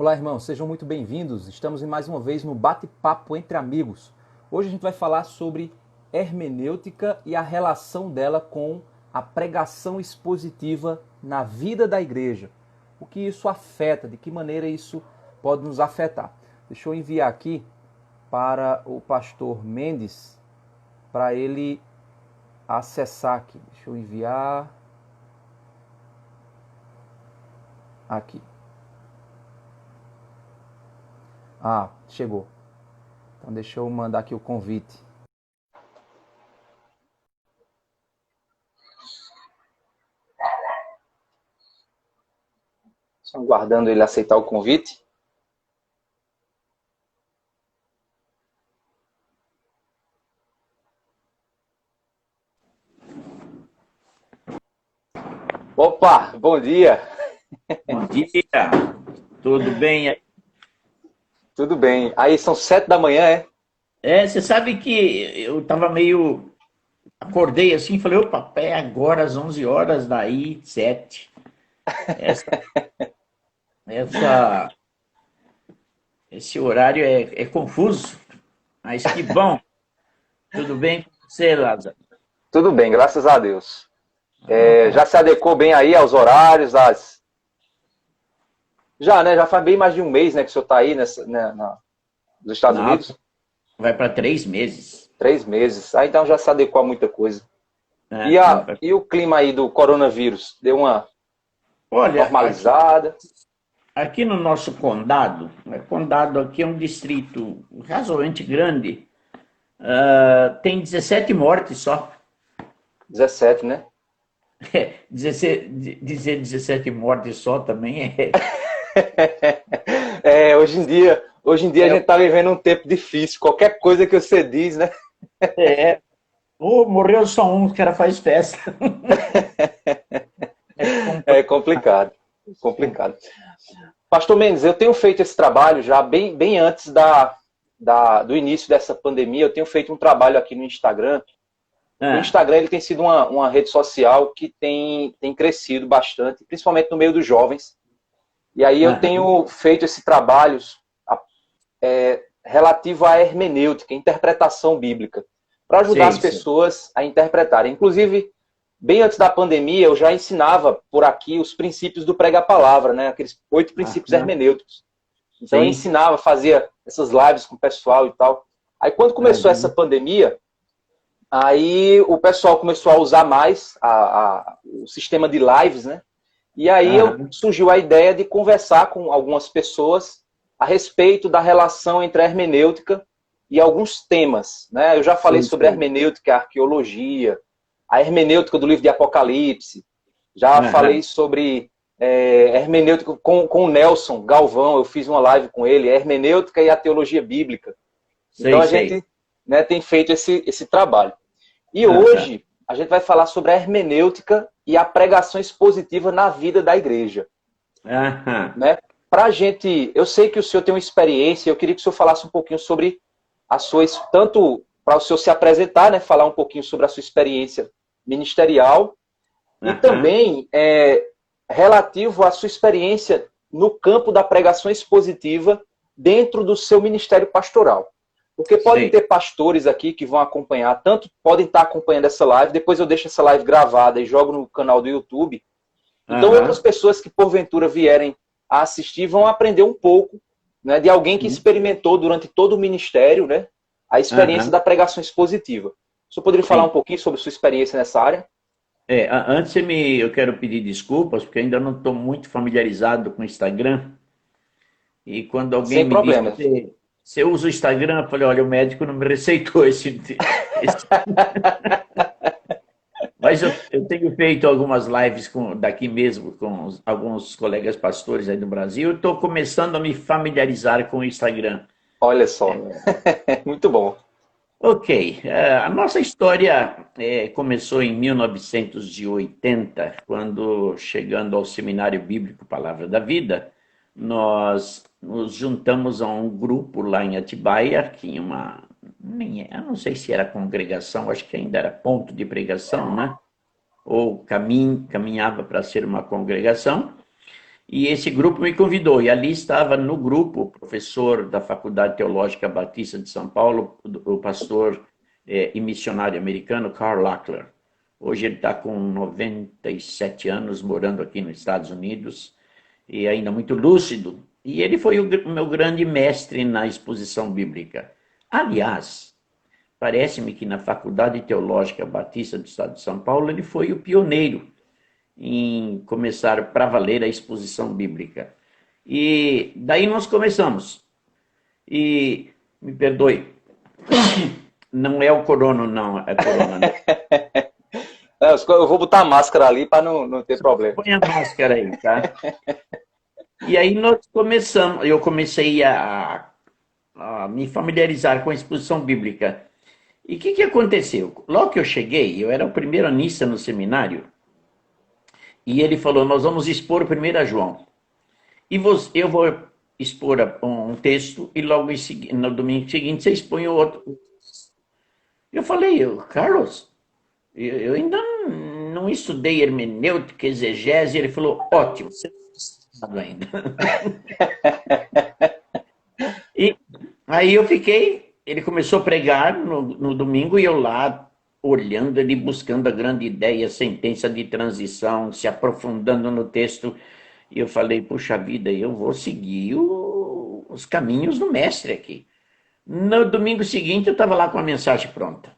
Olá, irmãos, sejam muito bem-vindos. Estamos mais uma vez no Bate-Papo entre Amigos. Hoje a gente vai falar sobre hermenêutica e a relação dela com a pregação expositiva na vida da igreja. O que isso afeta, de que maneira isso pode nos afetar. Deixa eu enviar aqui para o pastor Mendes, para ele acessar aqui. Deixa eu enviar aqui. Ah, chegou. Então deixa eu mandar aqui o convite. Estão aguardando ele aceitar o convite. Opa, bom dia. Bom dia, tudo bem? Tudo bem. Aí são 7 da manhã, é? Você sabe que eu tava meio. Acordei assim e falei: opa, é agora às 11 horas, daí 7. Essa, essa, esse horário é confuso, mas que bom. Tudo bem com você, Lázaro? Tudo bem, graças a Deus. Ah, Já se adequou bem aí aos horários, às... Já, né? Já faz bem mais de um mês, né, que o senhor está aí nos Estados não, Unidos. vai para 3 meses. 3 meses. Ah, então já se adequou a muita coisa. Né? E o clima aí do coronavírus? Deu uma Olha, normalizada? aqui no nosso condado, condado aqui é um distrito razoavelmente grande, tem 17 mortes só. 17, né? 17, dizer 17 mortes só também é. Hoje em dia a É, gente está vivendo um tempo difícil. Qualquer coisa que você diz, né? é. Oh, morreu só um, o cara faz festa. É É complicado. complicado. Complicado. Pastor Mendes, eu tenho feito esse trabalho já bem antes do início dessa pandemia. Eu tenho feito um trabalho aqui no Instagram. O Ah, Instagram ele tem sido uma rede social que tem crescido bastante, principalmente no meio dos jovens. E aí eu aham. tenho feito esse trabalho relativo à hermenêutica, interpretação bíblica, para ajudar as Sei, sei. pessoas a interpretarem. Inclusive, bem antes da pandemia, eu já ensinava por aqui os princípios do prega-palavra, né? Aqueles 8 princípios Aham. hermenêuticos. Então eu Sim. ensinava, fazia essas lives com o pessoal e tal. Aí quando começou essa Aham. pandemia, aí o pessoal começou a usar mais o sistema de lives, né? E aí Aham. surgiu a ideia de conversar com algumas pessoas a respeito da relação entre a hermenêutica e alguns temas, né? Eu já falei Sei, sobre a sei. hermenêutica, a arqueologia, a hermenêutica do livro de Apocalipse, já falei Aham. sobre hermenêutica com o Nelson Galvão, eu fiz uma live com ele, a hermenêutica e a teologia bíblica. Então Sei, a sei. gente, né, tem feito esse trabalho. E Aham. hoje a gente vai falar sobre a hermenêutica e a pregação expositiva na vida da igreja, Aham. né? Para a gente, eu sei que o senhor tem uma experiência, eu queria que o senhor falasse um pouquinho sobre a sua, tanto para o senhor se apresentar, né, falar um pouquinho sobre a sua experiência ministerial e Aham. também relativo à sua experiência no campo da pregação expositiva dentro do seu ministério pastoral. Porque podem Sei. ter pastores aqui que vão acompanhar, tanto podem estar acompanhando essa live, depois eu deixo essa live gravada e jogo no canal do YouTube. Então, outras Aham. pessoas que porventura vierem a assistir vão aprender um pouco, né, de alguém que Sim. experimentou durante todo o ministério, né, a experiência Aham. da pregação expositiva. O senhor poderia falar um Sim. pouquinho sobre sua experiência nessa área? Antes eu quero pedir desculpas, porque ainda não estou muito familiarizado com o Instagram. E quando alguém Sem me disse, problemas. você usa o Instagram? Eu falei, olha, o médico não me receitou esse. Mas eu tenho feito algumas lives daqui mesmo com alguns colegas pastores aí do Brasil. Estou começando a me familiarizar com o Instagram. Olha só. Muito bom. Ok, a nossa história começou em 1980, quando, chegando ao Seminário Bíblico Palavra da Vida, nós nos juntamos a um grupo lá em Atibaia, que tinha eu não sei se era congregação, acho que ainda era ponto de pregação, né? Ou caminhava para ser uma congregação. E esse grupo me convidou, e ali estava no grupo o professor da Faculdade Teológica Batista de São Paulo, o pastor e missionário americano Karl Lackler. Hoje ele está com 97 anos, morando aqui nos Estados Unidos, e ainda muito lúcido. E ele foi o meu grande mestre na exposição bíblica. Aliás, parece-me que na Faculdade Teológica Batista do Estado de São Paulo ele foi o pioneiro em começar para valer a exposição bíblica. E daí nós começamos. E me perdoe, não é o corona, não, é corona. Não. Eu vou botar a máscara ali para não ter problema. Põe a máscara aí, tá? E aí nós começamos, eu comecei a me familiarizar com a exposição bíblica. E o que aconteceu? Logo que eu cheguei, eu era o primeiro anista no seminário, e ele falou, nós vamos expor o 1 João. E eu vou expor um texto, e logo no domingo seguinte você expõe o outro. Eu falei, Carlos, eu ainda não estudei hermenêutica, exegese. Ele falou, ótimo, você não está estudando ainda. E aí eu fiquei, ele começou a pregar no domingo, e eu lá olhando ele, buscando a grande ideia, sentença de transição, se aprofundando no texto. E eu falei, puxa vida, eu vou seguir os caminhos do mestre aqui. No domingo seguinte eu estava lá com a mensagem pronta.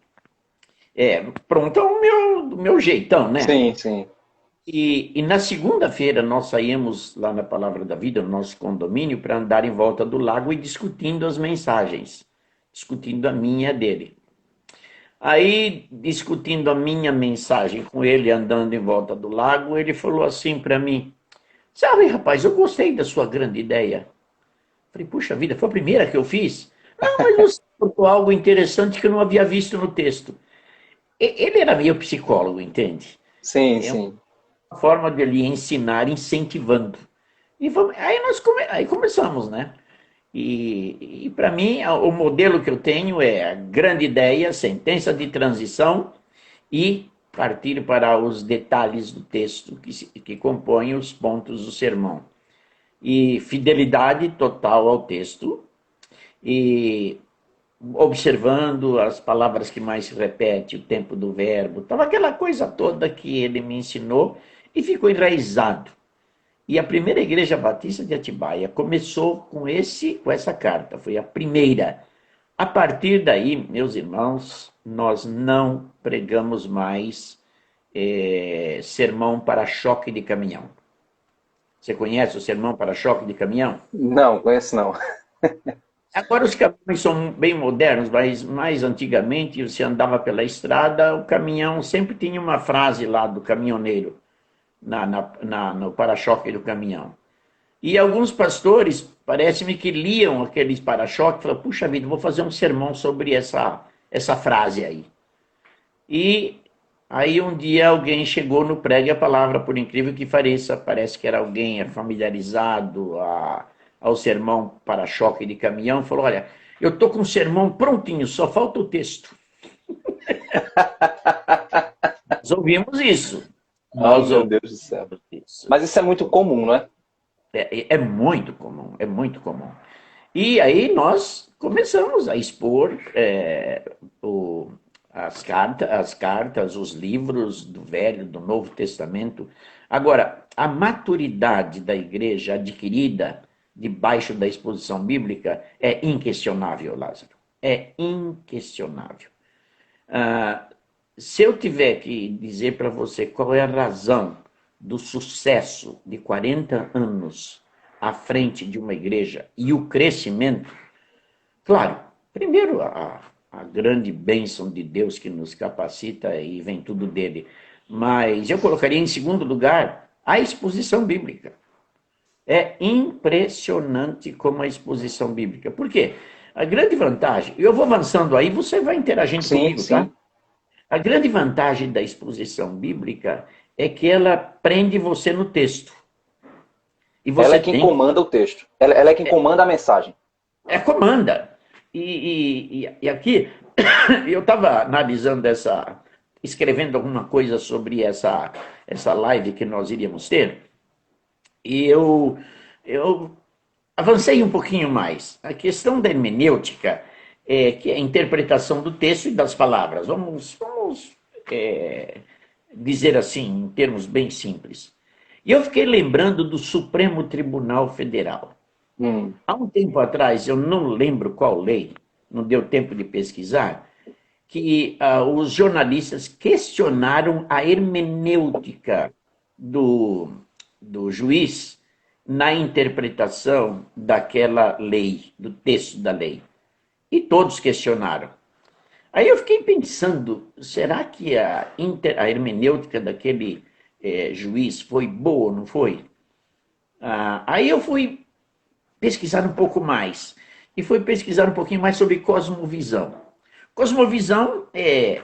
Pronta do meu jeitão, né? Sim, sim. E na segunda-feira nós saímos lá na Palavra da Vida, no nosso condomínio, para andar em volta do lago e discutindo as mensagens. Discutindo a minha e a dele. Aí, discutindo a minha mensagem com ele, andando em volta do lago, ele falou assim para mim, sabe, rapaz, eu gostei da sua grande ideia. Falei, puxa vida, foi a primeira que eu fiz? Não, mas você contou algo interessante que eu não havia visto no texto. Ele era meio psicólogo, entende? Sim, sim. Uma forma de ele ensinar incentivando. Aí começamos, né? E para mim, o modelo que eu tenho é a grande ideia, sentença de transição e partir para os detalhes do texto que compõem os pontos do sermão. E fidelidade total ao texto e observando as palavras que mais se repete, o tempo do verbo, tava aquela coisa toda que ele me ensinou e ficou enraizado. E a primeira igreja batista de Atibaia começou com essa carta, foi a primeira. A partir daí, meus irmãos, nós não pregamos mais sermão para choque de caminhão. Você conhece o sermão para choque de caminhão? Não, conheço não. Agora os caminhões são bem modernos, mas mais antigamente você andava pela estrada, o caminhão sempre tinha uma frase lá do caminhoneiro, no para-choque do caminhão. E alguns pastores, parece-me que liam aqueles para-choques e falaram, puxa vida, vou fazer um sermão sobre essa frase aí. E aí um dia alguém chegou no Pregue a Palavra, por incrível que pareça, parece que era alguém familiarizado ao sermão para-choque de caminhão, falou, olha, eu estou com um sermão prontinho, só falta o texto. Nós ouvimos isso. Meu Deus do céu. Mas isso é muito comum, não é? É muito comum, é muito comum. E aí nós começamos a expor as cartas, os livros do Velho, do Novo Testamento. Agora, a maturidade da igreja adquirida debaixo da exposição bíblica é inquestionável, Lázaro. É inquestionável. Se eu tiver que dizer para você qual é a razão do sucesso de 40 anos à frente de uma igreja e o crescimento, claro, primeiro a grande bênção de Deus que nos capacita e vem tudo dele, mas eu colocaria em segundo lugar a exposição bíblica. É impressionante como a exposição bíblica. Por quê? A grande vantagem, eu vou avançando aí, você vai interagindo comigo, tá? A grande vantagem da exposição bíblica é que ela prende você no texto. E você ela é quem comanda o texto. Ela é quem comanda a mensagem. Comanda. E aqui, eu estava analisando escrevendo alguma coisa sobre essa live que nós iríamos ter. E eu avancei um pouquinho mais. A questão da hermenêutica, que é a interpretação do texto e das palavras. Vamos dizer assim, em termos bem simples. E eu fiquei lembrando do Supremo Tribunal Federal. Hum, Há um tempo atrás, eu não lembro qual lei, não deu tempo de pesquisar, que os jornalistas questionaram a hermenêutica do, do juiz na interpretação daquela lei, do texto da lei. E todos questionaram. Aí eu fiquei pensando, será que a hermenêutica daquele juiz foi boa ou não foi? Aí eu fui pesquisar um pouco mais. E fui pesquisar um pouquinho mais sobre cosmovisão. Cosmovisão é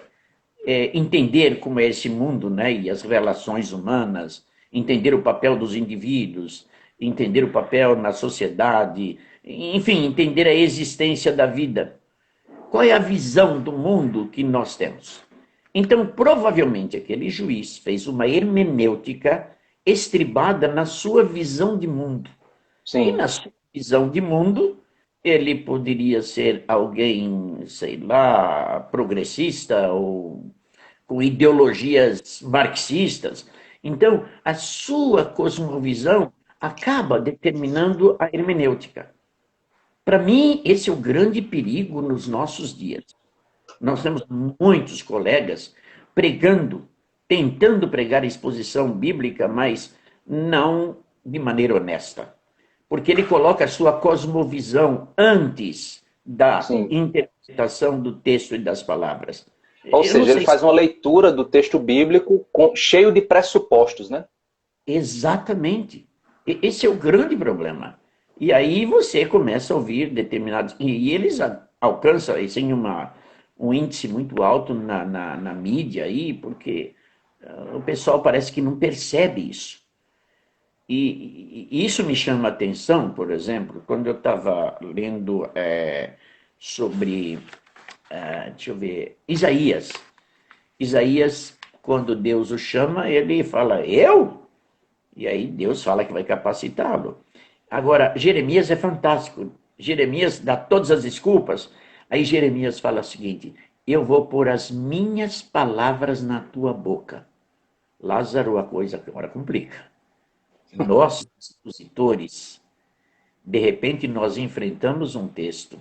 entender como é esse mundo, né, e as relações humanas, entender o papel dos indivíduos, entender o papel na sociedade, enfim, entender a existência da vida. Qual é a visão do mundo que nós temos? Então, provavelmente, aquele juiz fez uma hermenêutica estribada na sua visão de mundo. E sim. na sua visão de mundo, ele poderia ser alguém, sei lá, progressista ou com ideologias marxistas. Então, a sua cosmovisão acaba determinando a hermenêutica. Para mim, esse é o grande perigo nos nossos dias. Nós temos muitos colegas pregando, tentando pregar a exposição bíblica, mas não de maneira honesta. Porque ele coloca a sua cosmovisão antes da Sim. interpretação do texto e das palavras. Ou Eu não seja, ele sei se faz uma leitura do texto bíblico cheio de pressupostos, né? exatamente. Esse é o grande problema. E aí você começa a ouvir determinados. E eles alcançam assim, um índice muito alto na mídia aí, porque o pessoal parece que não percebe isso. E isso me chama a atenção, por exemplo, quando eu estava lendo sobre, deixa eu ver, Isaías. Isaías, quando Deus o chama, ele fala, eu? E aí Deus fala que vai capacitá-lo. Agora, Jeremias é fantástico. Jeremias dá todas as desculpas. Aí Jeremias fala o seguinte: eu vou pôr as minhas palavras na tua boca. Lázaro, a coisa agora complica. Nós, expositores, de repente nós enfrentamos um texto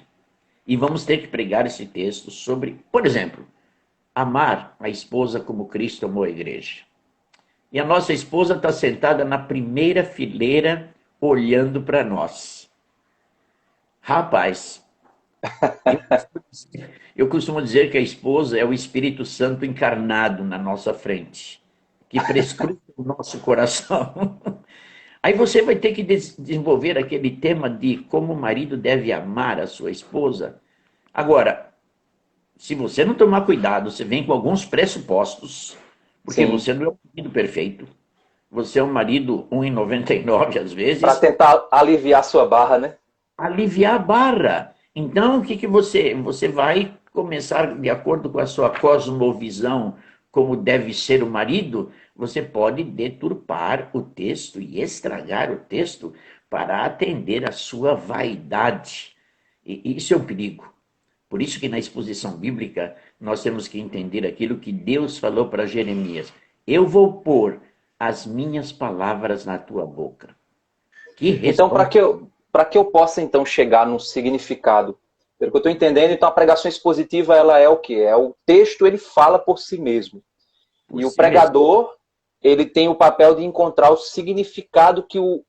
e vamos ter que pregar esse texto sobre, por exemplo, amar a esposa como Cristo amou a igreja. E a nossa esposa está sentada na primeira fileira, olhando para nós. Rapaz, eu costumo dizer que a esposa é o Espírito Santo encarnado na nossa frente, que prescruta o nosso coração. Aí você vai ter que desenvolver aquele tema de como o marido deve amar a sua esposa. Agora, se você não tomar cuidado, você vem com alguns pressupostos, porque Sim. você não é um marido perfeito. Você é um marido 1,99 às Para vezes, tentar aliviar sua barra, né? aliviar a barra. Então, o que, que você vai começar, de acordo com a sua cosmovisão, como deve ser o marido, você pode deturpar o texto e estragar o texto para atender a sua vaidade. E isso é um perigo. Por isso que na exposição bíblica nós temos que entender aquilo que Deus falou para Jeremias. Eu vou pôr as minhas palavras na tua boca. Que Então, resposta. para que eu possa então chegar num significado, pelo que eu estou entendendo, então a pregação expositiva ela é o quê? É o texto, ele fala por si mesmo. Por E o si mesmo. pregador, ele tem o papel de encontrar o significado que o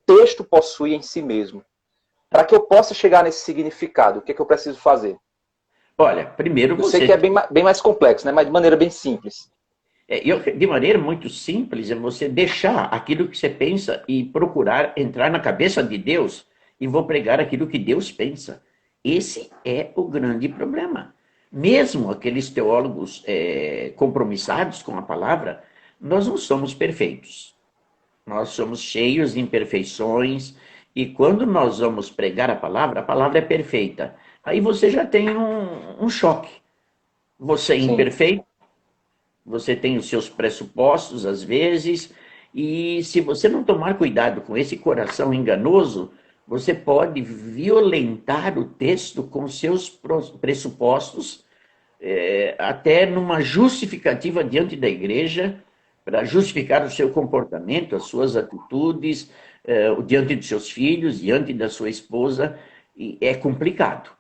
texto possui em si mesmo. Para que eu possa chegar nesse significado, o que, é que eu preciso fazer? Olha, primeiro Eu sei que é você. bem mais complexo, né? Mas de maneira bem simples. De maneira muito simples, é você deixar aquilo que você pensa e procurar entrar na cabeça de Deus e vou pregar aquilo que Deus pensa. Esse é o grande problema. Mesmo aqueles teólogos compromissados com a palavra, nós não somos perfeitos. Nós somos cheios de imperfeições e quando nós vamos pregar a palavra é perfeita. Aí você já tem um choque. Você é Sim. imperfeito, você tem os seus pressupostos, às vezes, E se você não tomar cuidado com esse coração enganoso, você pode violentar o texto com seus pressupostos, até numa justificativa diante da igreja, para justificar o seu comportamento, as suas atitudes, diante de seus filhos, diante da sua esposa. E é complicado.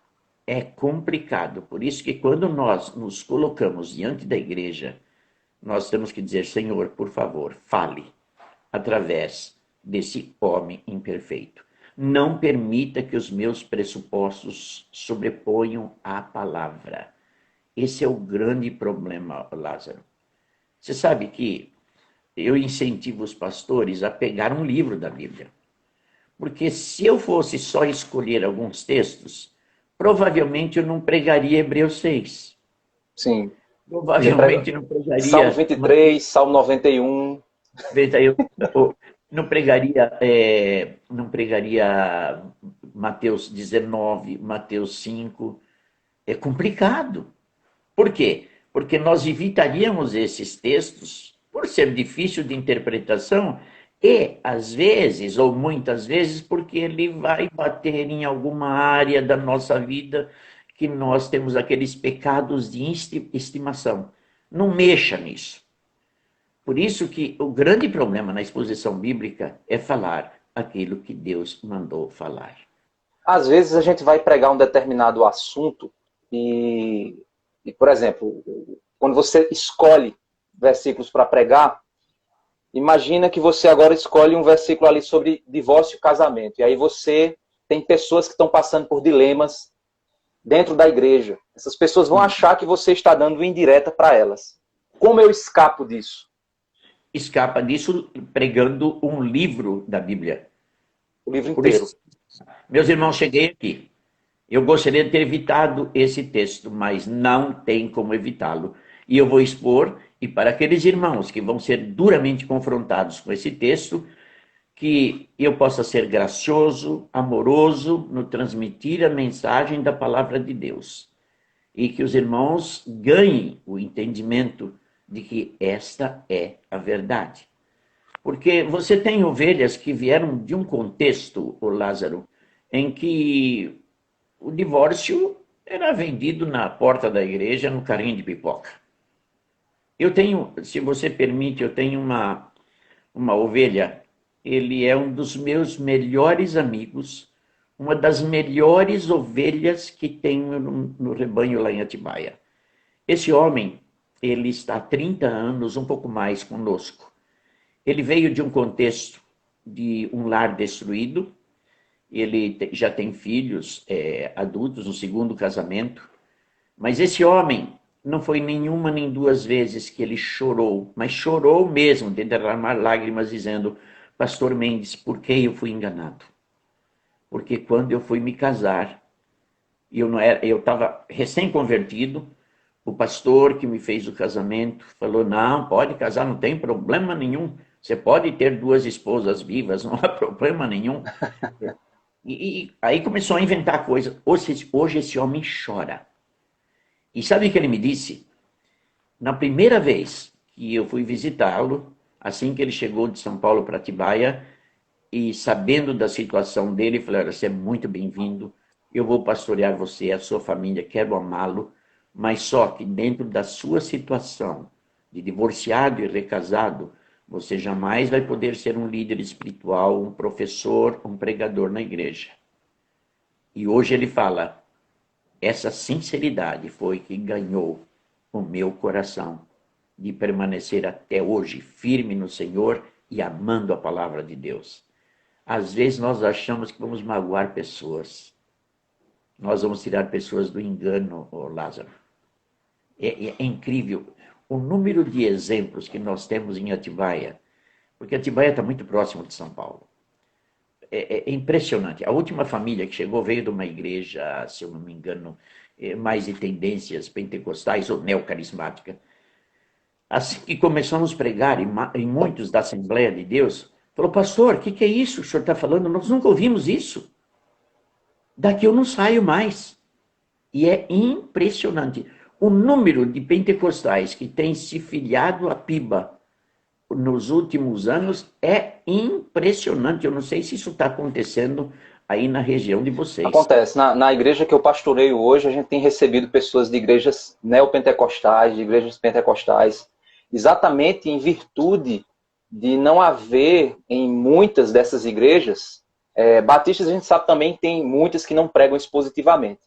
É complicado. Por isso que quando nós nos colocamos diante da igreja, nós temos que dizer: Senhor, por favor, fale através desse homem imperfeito. Não permita que os meus pressupostos sobreponham à palavra. Esse é o grande problema, Lázaro. Você sabe que eu incentivo os pastores a pegar um livro da Bíblia. Porque se eu fosse só escolher alguns textos, provavelmente eu não pregaria Hebreus 6. Sim. Provavelmente não pregaria... Salmo 23, Salmo 91. Não pregaria Mateus 19, Mateus 5. É complicado. Por quê? Porque nós evitaríamos esses textos por ser difícil de interpretação e, às vezes, ou muitas vezes, porque ele vai bater em alguma área da nossa vida que nós temos aqueles pecados de estimação. Não mexa nisso. Por isso que o grande problema na exposição bíblica é falar aquilo que Deus mandou falar. Às vezes a gente vai pregar um determinado assunto e por exemplo, quando você escolhe versículos para pregar, imagina que você agora escolhe um versículo ali sobre divórcio e casamento. E aí você tem pessoas que estão passando por dilemas dentro da igreja. Essas pessoas vão achar que você está dando indireta para elas. Como eu escapo disso? Escapa disso pregando um livro da Bíblia. O livro inteiro. Isso, meus irmãos, cheguei aqui. Eu gostaria de ter evitado esse texto, mas não tem como evitá-lo. E eu vou expor, e para aqueles irmãos que vão ser duramente confrontados com esse texto, que eu possa ser gracioso, amoroso no transmitir a mensagem da palavra de Deus. E que os irmãos ganhem o entendimento de que esta é a verdade. Porque você tem ovelhas que vieram de um contexto, o Lázaro, em que o divórcio era vendido na porta da igreja no carrinho de pipoca. Eu tenho, se você permite, eu tenho uma ovelha. Ele é um dos meus melhores amigos, uma das melhores ovelhas que tenho no rebanho lá em Atibaia. Esse homem, ele está há 30 anos, um pouco mais, conosco. Ele veio de um contexto de um lar destruído. Ele já tem filhos adultos, no segundo casamento. Mas esse homem, não foi nenhuma nem duas vezes que ele chorou, mas chorou mesmo, de derramar lágrimas, dizendo: Pastor Mendes, por que eu fui enganado? Porque quando eu fui me casar, eu estava recém-convertido, o pastor que me fez o casamento falou: não, pode casar, não tem problema nenhum. Você pode ter duas esposas vivas, não há problema nenhum. E aí começou a inventar coisas. Hoje esse homem chora. E sabe o que ele me disse? Na primeira vez que eu fui visitá-lo, assim que ele chegou de São Paulo para Atibaia, e sabendo da situação dele, eu falei: você é muito bem-vindo, eu vou pastorear você, a sua família, quero amá-lo, mas só que dentro da sua situação de divorciado e recasado, você jamais vai poder ser um líder espiritual, um professor, um pregador na igreja. E hoje ele fala: essa sinceridade foi que ganhou o meu coração de permanecer até hoje firme no Senhor e amando a palavra de Deus. Às vezes nós achamos que vamos magoar pessoas. Nós vamos tirar pessoas do engano, Lázaro. É incrível o número de exemplos que nós temos em Atibaia, porque Atibaia está muito próximo de São Paulo. É impressionante. A última família que chegou veio de uma igreja, se eu não me engano, mais de tendências pentecostais ou neocarismática. Assim que começamos a pregar em muitos da Assembleia de Deus, falou: pastor, o que é isso que o senhor está falando? Nós nunca ouvimos isso. Daqui eu não saio mais. E é impressionante. O número de pentecostais que têm se filiado à PIBA, nos últimos anos é impressionante. Eu não sei se isso está acontecendo aí na região de vocês. Acontece. Na igreja que eu pastoreio hoje, a gente tem recebido pessoas de igrejas neopentecostais, de igrejas pentecostais, exatamente em virtude de não haver em muitas dessas igrejas, batistas a gente sabe também tem muitas que não pregam expositivamente.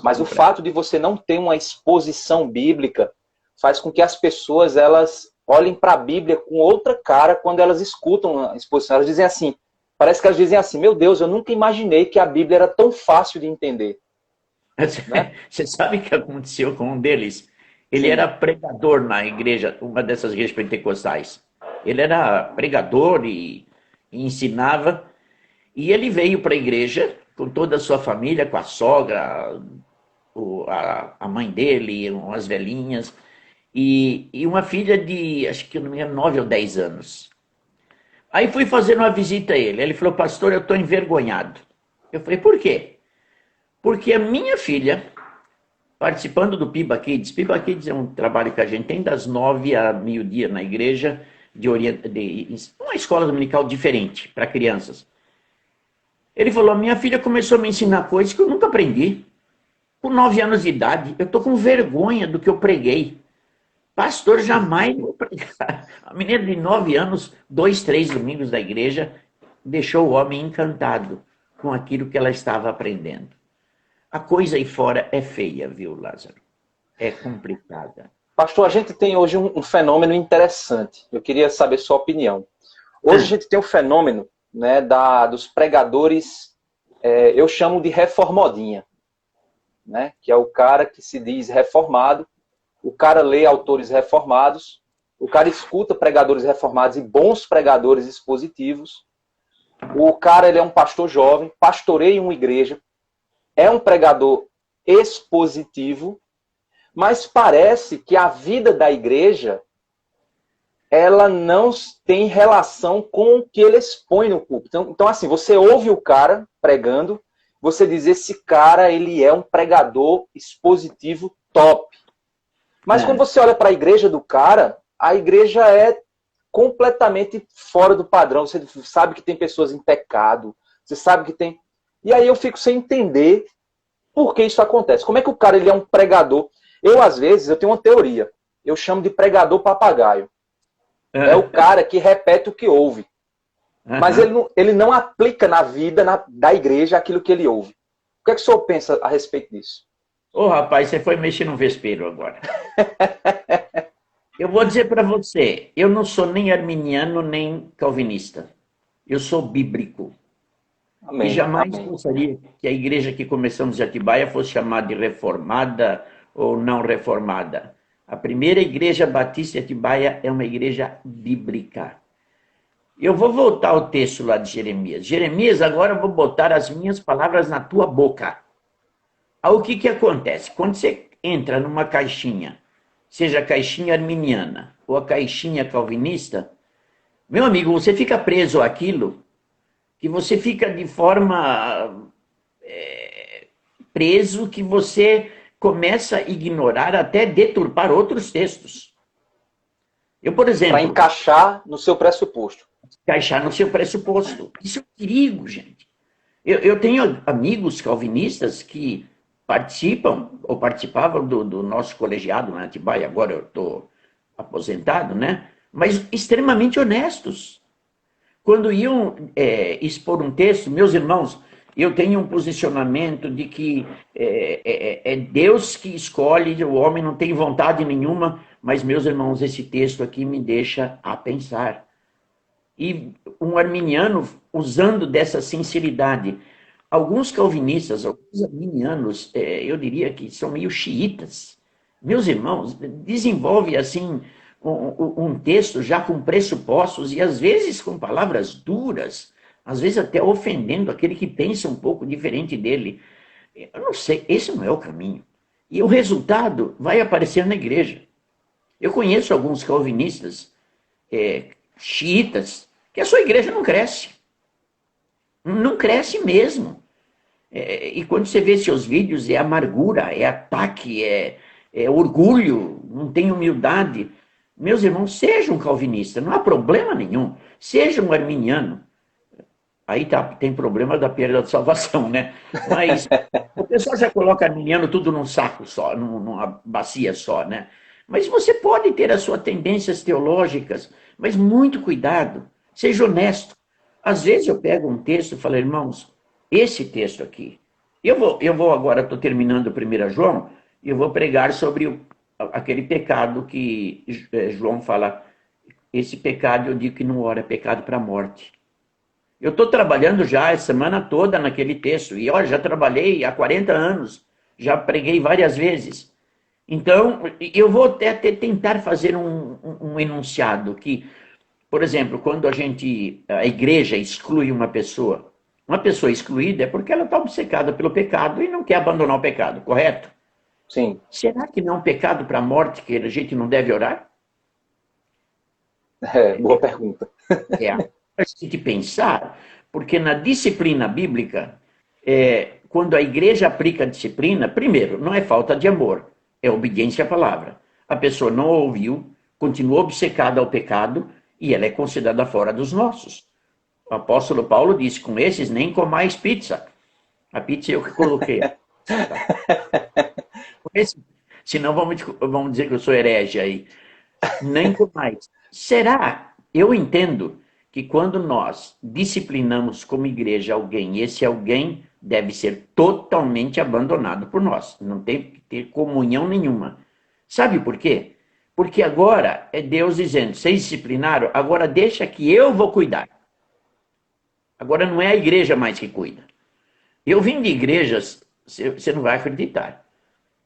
Mas o fato de você não ter uma exposição bíblica faz com que as pessoas elas olhem para a Bíblia com outra cara quando elas escutam a exposição. Elas dizem assim, parece que elas dizem assim, meu Deus, eu nunca imaginei que a Bíblia era tão fácil de entender. Né? Você sabe o que aconteceu com um deles? Ele Sim. era pregador na igreja, uma dessas igrejas pentecostais. Ele era pregador e ensinava. E ele veio para a igreja com toda a sua família, com a sogra, a mãe dele, umas velhinhas, e uma filha de, acho que não me engano, 9 ou 10 anos. Aí fui fazer uma visita a ele. Ele falou, pastor, eu estou envergonhado. Eu falei, por quê? Porque a minha filha, participando do Piba Kids é um trabalho que a gente tem das 9 a meio-dia na igreja, de uma escola dominical diferente para crianças. Ele falou, minha filha começou a me ensinar coisas que eu nunca aprendi. Com 9 anos de idade, eu estou com vergonha do que eu preguei. Pastor, jamais vou pregar. A menina de 9 anos, 2, 3 domingos da igreja, deixou o homem encantado com aquilo que ela estava aprendendo. A coisa aí fora é feia, viu, Lázaro? É complicada. Pastor, a gente tem hoje um fenômeno interessante. Eu queria saber sua opinião. Hoje a gente tem um fenômeno, né, dos pregadores, eu chamo de reformodinha, né, que é o cara que se diz reformado, o cara lê autores reformados, o cara escuta pregadores reformados e bons pregadores expositivos, o cara ele é um pastor jovem, pastoreia em uma igreja, é um pregador expositivo, mas parece que a vida da igreja ela não tem relação com o que ele expõe no púlpito. Então, assim, você ouve o cara pregando, você diz, esse cara, ele é um pregador expositivo top. Mas quando você olha para a igreja do cara, a igreja é completamente fora do padrão. Você sabe que tem pessoas em pecado, você sabe que tem... E aí eu fico sem entender por que isso acontece. Como é que o cara ele é um pregador? Eu, às vezes, eu tenho uma teoria. Eu chamo de pregador papagaio. É o cara que repete o que ouve. Mas ele não aplica na vida da igreja aquilo que ele ouve. O que é que o senhor pensa a respeito disso? Ô, rapaz, você foi mexer no vespeiro agora. Eu vou dizer para você, eu não sou nem arminiano, nem calvinista. Eu sou bíblico. Amém. E jamais Amém. gostaria que a igreja que começamos em Atibaia fosse chamada de reformada ou não reformada. A primeira igreja batista de Atibaia é uma igreja bíblica. Eu vou voltar ao texto lá de Jeremias. Jeremias, agora eu vou botar as minhas palavras na tua boca. Aí o que acontece? Quando você entra numa caixinha, seja a caixinha arminiana ou a caixinha calvinista, meu amigo, você fica preso àquilo que você fica de forma preso, que você começa a ignorar, até deturpar outros textos. Eu, por exemplo... Para encaixar no seu pressuposto. Encaixar no seu pressuposto. Isso é um perigo, gente. Eu tenho amigos calvinistas que participam, ou participavam do nosso colegiado na Atibaia, agora eu estou aposentado, né? Mas extremamente honestos. Quando iam expor um texto, meus irmãos, eu tenho um posicionamento de que é Deus que escolhe, o homem não tem vontade nenhuma, mas, meus irmãos, esse texto aqui me deixa a pensar. E um arminiano usando dessa sinceridade. Alguns calvinistas, alguns arminianos, eu diria que são meio xiitas. Meus irmãos, desenvolve assim um texto já com pressupostos e às vezes com palavras duras, às vezes até ofendendo aquele que pensa um pouco diferente dele. Eu não sei, esse não é o caminho. E o resultado vai aparecer na igreja. Eu conheço alguns calvinistas, xiitas, que a sua igreja não cresce. Não cresce mesmo. E quando você vê seus vídeos, é amargura, é ataque, é orgulho, não tem humildade. Meus irmãos, sejam calvinistas, não há problema nenhum. Sejam arminiano. Aí tem problema da perda de salvação, né? Mas o pessoal já coloca arminiano tudo num saco só, numa bacia só, né? Mas você pode ter as suas tendências teológicas, mas muito cuidado, seja honesto. Às vezes eu pego um texto e falo, irmãos, esse texto aqui, eu vou agora, estou terminando o 1 João, e eu vou pregar sobre aquele pecado que João fala, esse pecado eu digo que não ora, é pecado para a morte. Eu estou trabalhando já a semana toda naquele texto, e olha, já trabalhei há 40 anos, já preguei várias vezes. Então, eu vou até tentar fazer um enunciado que, por exemplo, quando a igreja exclui uma pessoa excluída é porque ela está obcecada pelo pecado e não quer abandonar o pecado, correto? Sim. Será que não é um pecado para a morte que a gente não deve orar? Boa pergunta. É a gente pensar, porque na disciplina bíblica, quando a igreja aplica a disciplina, primeiro, não é falta de amor, é obediência à palavra. A pessoa não ouviu, continua obcecada ao pecado e ela é considerada fora dos nossos. O apóstolo Paulo disse, com esses nem comais pizza. A pizza eu que coloquei. Com esse, senão vamos dizer que eu sou herege aí. Nem comais. Será? Eu entendo que quando nós disciplinamos como igreja alguém, esse alguém deve ser totalmente abandonado por nós. Não tem que ter comunhão nenhuma. Sabe por quê? Porque agora é Deus dizendo, vocês disciplinaram, agora deixa que eu vou cuidar. Agora não é a igreja mais que cuida. Eu vim de igrejas, você não vai acreditar,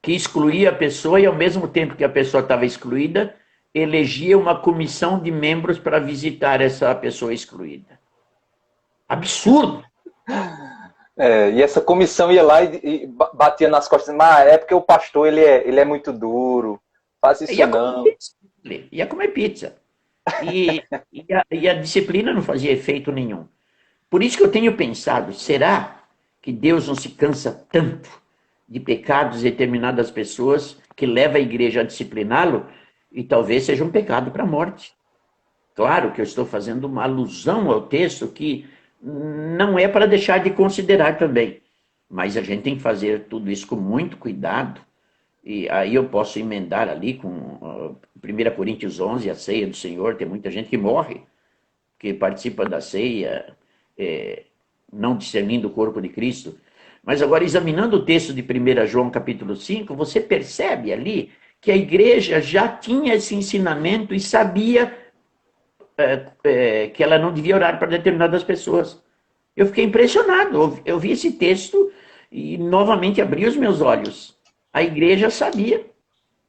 que excluía a pessoa e ao mesmo tempo que a pessoa estava excluída, elegia uma comissão de membros para visitar essa pessoa excluída. Absurdo! E essa comissão ia lá e batia nas costas, mas é porque o pastor ele é muito duro, faz isso não. Ia comer pizza. E a disciplina não fazia efeito nenhum. Por isso que eu tenho pensado, será que Deus não se cansa tanto de pecados de determinadas pessoas que leva a igreja a discipliná-lo e talvez seja um pecado para a morte? Claro que eu estou fazendo uma alusão ao texto que não é para deixar de considerar também, mas a gente tem que fazer tudo isso com muito cuidado, e aí eu posso emendar ali com 1 Coríntios 11, a ceia do Senhor, tem muita gente que morre, que participa da ceia, não discernindo o corpo de Cristo. Mas agora, examinando o texto de 1 João capítulo 5, você percebe ali que a igreja já tinha esse ensinamento e sabia que ela não devia orar para determinadas pessoas. Eu fiquei impressionado, eu vi esse texto e novamente abri os meus olhos. A igreja sabia.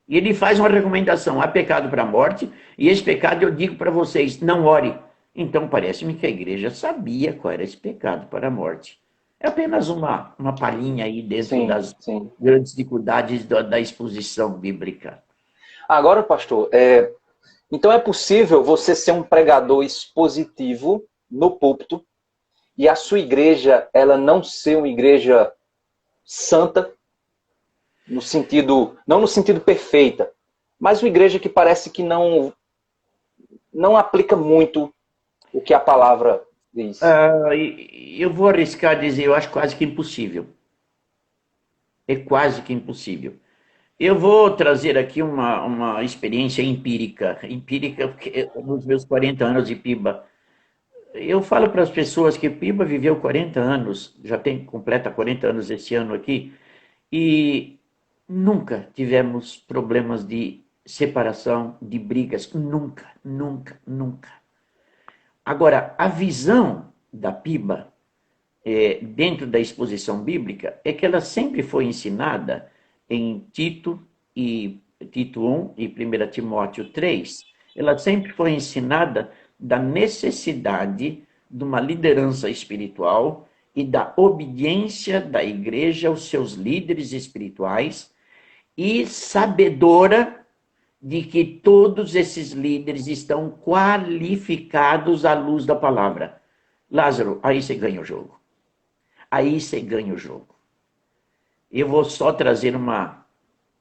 E ele faz uma recomendação, há pecado para a morte, e esse pecado eu digo para vocês, não ore. Então parece-me que a igreja sabia qual era esse pecado para a morte. É apenas uma palhinha aí dentro das grandes dificuldades da exposição bíblica. Agora, pastor, então é possível você ser um pregador expositivo no púlpito e a sua igreja ela não ser uma igreja santa, no sentido, não no sentido perfeita, mas uma igreja que parece que não aplica muito o que a palavra diz. Eu vou arriscar dizer, eu acho quase que impossível. É quase que impossível. Eu vou trazer aqui uma experiência empírica, porque nos meus 40 anos de PIBA. Eu falo para as pessoas que PIBA viveu 40 anos, completa 40 anos esse ano aqui, e nunca tivemos problemas de separação, de brigas, nunca, nunca, nunca. Agora, a visão da PIBA, dentro da exposição bíblica, é que ela sempre foi ensinada em Tito 1 e 1 Timóteo 3, ela sempre foi ensinada da necessidade de uma liderança espiritual e da obediência da igreja aos seus líderes espirituais e sabedora de que todos esses líderes estão qualificados à luz da palavra. Lázaro, aí você ganha o jogo. Aí você ganha o jogo. Eu vou só trazer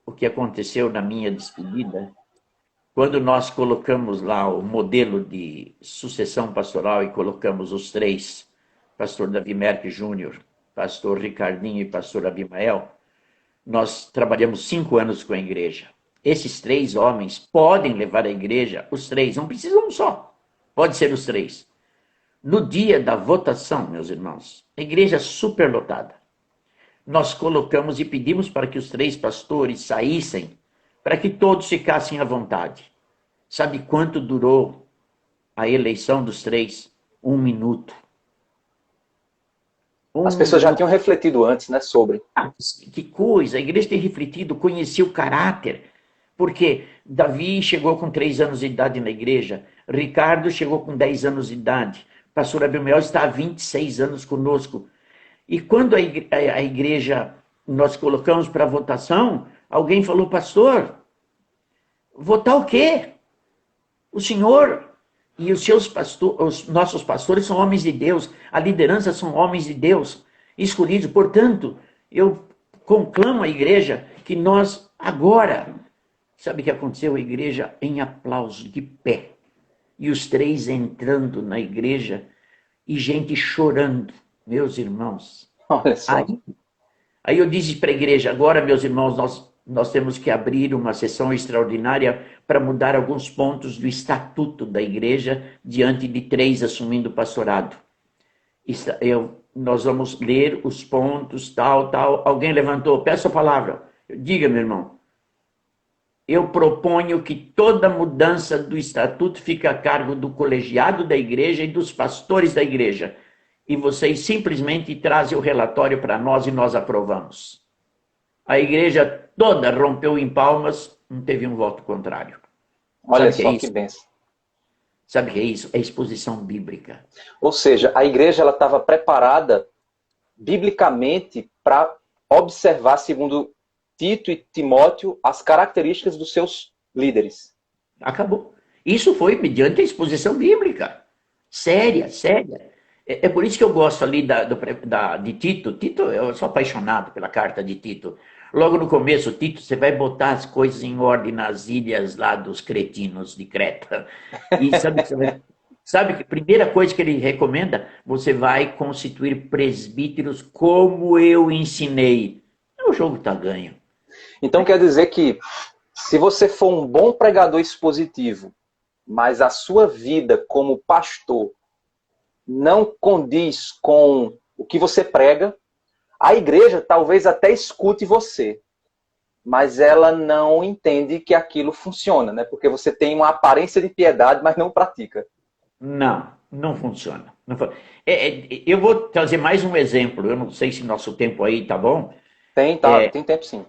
o que aconteceu na minha despedida. Quando nós colocamos lá o modelo de sucessão pastoral e colocamos os três, pastor Davi Merck Júnior, pastor Ricardinho e pastor Abimael, nós trabalhamos 5 anos com a igreja. Esses 3 homens podem levar a igreja, os 3, não precisa um só, pode ser os 3. No dia da votação, meus irmãos, a igreja superlotada, nós colocamos e pedimos para que os 3 pastores saíssem, para que todos ficassem à vontade. Sabe quanto durou a eleição dos 3? 1 minuto. As pessoas já tinham refletido antes, né, sobre. Que coisa, a igreja tem refletido, conhecia o caráter, porque Davi chegou com 3 anos de idade na igreja, Ricardo chegou com 10 anos de idade, pastor Abimael está há 26 anos conosco. E quando a igreja nós colocamos para votação, alguém falou, pastor, votar o quê? O senhor e os seus os nossos pastores são homens de Deus, a liderança são homens de Deus, escolhidos. Portanto, eu conclamo a igreja que nós agora, sabe o que aconteceu? A igreja em aplauso, de pé. E os 3 entrando na igreja e gente chorando, meus irmãos. Olha só. Aí eu disse para a igreja, agora, meus irmãos, nós temos que abrir uma sessão extraordinária para mudar alguns pontos do estatuto da igreja diante de 3 assumindo o pastorado. Nós vamos ler os pontos, tal. Alguém levantou, peço a palavra. Diga, meu irmão. Eu proponho que toda mudança do estatuto fique a cargo do colegiado da igreja e dos pastores da igreja. E vocês simplesmente trazem o relatório para nós e nós aprovamos. A igreja toda rompeu em palmas, não teve um voto contrário. Olha só que bênção. Sabe o que é isso? É exposição bíblica. Ou seja, a igreja estava preparada biblicamente para observar, segundo Tito e Timóteo, as características dos seus líderes. Acabou. Isso foi mediante a exposição bíblica. Séria. É por isso que eu gosto ali de Tito. Tito, eu sou apaixonado pela carta de Tito. Logo no começo, Tito, você vai botar as coisas em ordem nas ilhas lá dos cretinos de Creta. E sabe que a primeira coisa que ele recomenda? Você vai constituir presbíteros como eu ensinei. O jogo está ganho. Então quer dizer que se você for um bom pregador expositivo, mas a sua vida como pastor não condiz com o que você prega, a igreja talvez até escute você, mas ela não entende que aquilo funciona, né? Porque você tem uma aparência de piedade, mas não pratica. Não funciona. Eu vou trazer mais um exemplo. Eu não sei se nosso tempo aí tá bom. Tem tempo sim.